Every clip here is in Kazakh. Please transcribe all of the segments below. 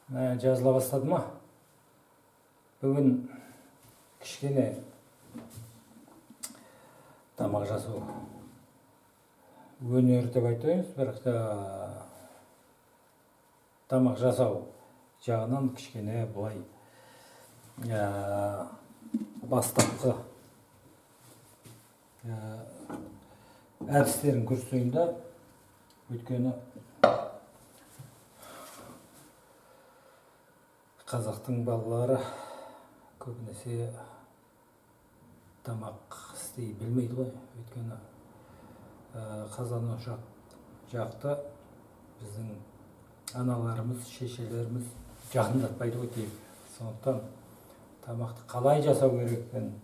Жазыла бастады ма? Бүгін кішкене тамақ жасау өнер деп айтайыз, бірақ та тамақ жасау жағынан кішкене былай бастапқы әдістерін көрсетейін да, өйткені қазақтың балалары көбінесе тамақ істей білмейді ғой. Өйткені қазан ошақ жақты біздің аналарымыз, шешелеріміз жақындатпайды ғой деймін. Сондықтан тамақты қалай жасау керек екенін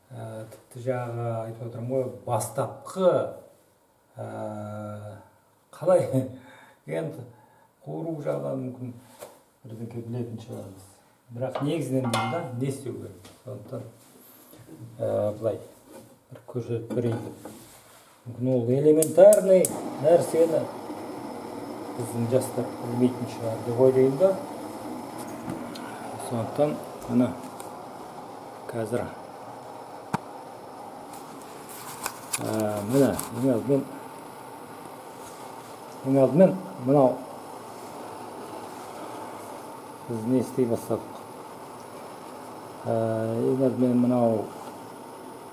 тіпті жаңағы айтып отырмын ғой, бастапқы қалай енді қуыру жағынан мүмкін бірдеңке білетін шығармыз. Бірақ негізінен деймін да, не істеу керек. Сондықтан былай бір көрсетіп берейін. Мүмкін ол элементарный нәрсені біздің жастар білмейтін шығар деп ойлаймын да. Сондықтан мына қазір мына ең алдымен мынау біз не істей бастадық. Ең алдымен мынау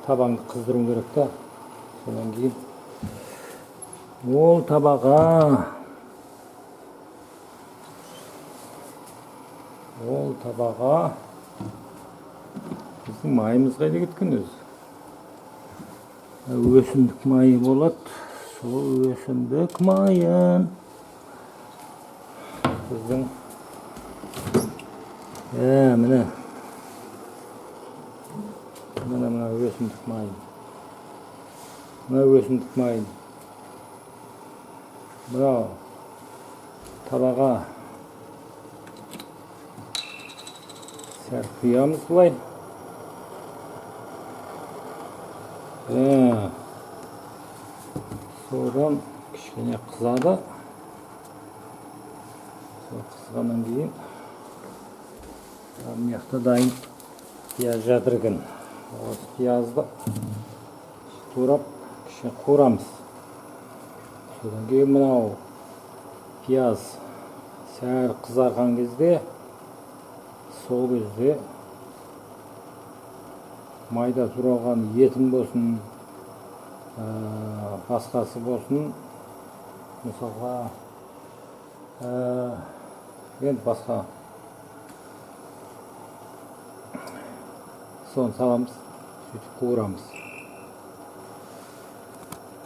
табанды қыздыру керек та. Содан кейін ол табаға біздің майымыз қайда кеткен өзі? Өсімдік майы болады. Сол өсімдік майын біздің мына өсімдік майын. Мына өсімдік майын мынау табаға сәл құямыз былай. Содан кішкене қызады. Сол қызғаннан кейін мына жақта дайын пияз жатыр екен. Осы пиязды турап кішкене қуырамыз. Содан кейін мынау пияз сәл қызарған кезде, сол кезде майда туралған етің болсын, басқасы болсын, мысалға енді басқа соны саламыз, сөйтіп қуырамыз.